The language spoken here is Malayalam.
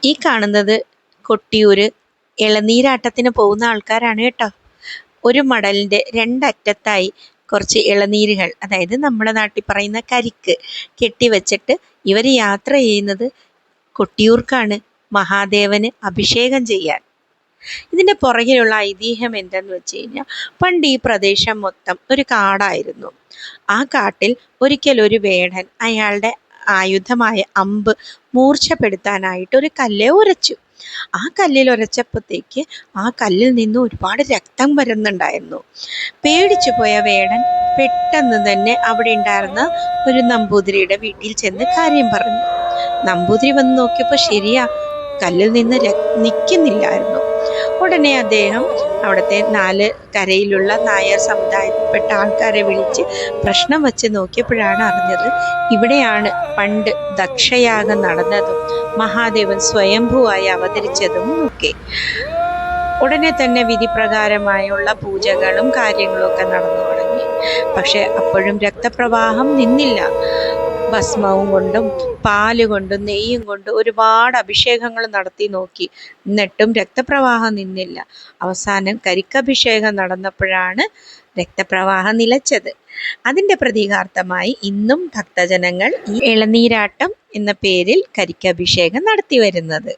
ഈ കാണുന്നത് കൊട്ടിയൂര് ഇളനീരാട്ടത്തിന് പോകുന്ന ആൾക്കാരാണ് കേട്ടോ. ഒരു മടലിൻ്റെ രണ്ടറ്റത്തായി കുറച്ച് ഇളനീരുകൾ, അതായത് നമ്മുടെ നാട്ടിൽ പറയുന്ന കരിക്ക് കെട്ടിവെച്ചിട്ട് ഇവർ യാത്ര ചെയ്യുന്നത് കൊട്ടിയൂർക്കാണ്, മഹാദേവന് അഭിഷേകം ചെയ്യാൻ. ഇതിൻ്റെ പുറകിലുള്ള ഐതിഹ്യം എന്തെന്ന് വെച്ച് കഴിഞ്ഞാൽ, പണ്ട് ഈ പ്രദേശം മൊത്തം ഒരു കാടായിരുന്നു. ആ കാട്ടിൽ ഒരിക്കൽ ഒരു വേടൻ അയാളുടെ ആയുധമായ അമ്പ് മൂർച്ഛപ്പെടുത്താനായിട്ട് ഒരു കല്ല് ഉരച്ചു. ആ കല്ലിൽ ഉരച്ചപ്പോഴത്തേക്ക് ആ കല്ലിൽ നിന്ന് ഒരുപാട് രക്തം വരുന്നുണ്ടായിരുന്നു. പേടിച്ചു പോയ വേടൻ പെട്ടെന്ന് തന്നെ അവിടെ ഉണ്ടായിരുന്ന ഒരു നമ്പൂതിരിയുടെ വീട്ടിൽ ചെന്ന് കാര്യം പറഞ്ഞു. നമ്പൂതിരി വന്ന് നോക്കിയപ്പോൾ ശരിയാ, കല്ലിൽ നിന്ന് നിൽക്കുന്നില്ലായിരുന്നു. ഉടനെ അദ്ദേഹം അവിടുത്തെ 4 കരയിലുള്ള നായർ സമുദായത്തിൽപ്പെട്ട ആൾക്കാരെ വിളിച്ച് പ്രശ്നം വച്ച് നോക്കിയപ്പോഴാണ് അറിഞ്ഞത്, ഇവിടെയാണ് പണ്ട് ദക്ഷയാഗം നടന്നതും മഹാദേവൻ സ്വയംഭൂവായി അവതരിച്ചതും ഒക്കെ. ഉടനെ തന്നെ വിധിപ്രകാരമായുള്ള പൂജകളും കാര്യങ്ങളും ഒക്കെ നടന്നു തുടങ്ങി. പക്ഷെ അപ്പോഴും രക്തപ്രവാഹം നിന്നില്ല. ഭസ്മവും കൊണ്ടും പാല് കൊണ്ടും നെയ്യും കൊണ്ടും ഒരുപാട് അഭിഷേകങ്ങൾ നടത്തി നോക്കി, എന്നിട്ടും രക്തപ്രവാഹം നിന്നില്ല. അവസാനം കരിക്കഭിഷേകം നടന്നപ്പോഴാണ് രക്തപ്രവാഹം നിലച്ചത്. അതിൻ്റെ പ്രതീകാർത്ഥമായി ഇന്നും ഭക്തജനങ്ങൾ ഈ ഇളനീരാട്ടം എന്ന പേരിൽ കരിക്കഭിഷേകം നടത്തി വരുന്നത്.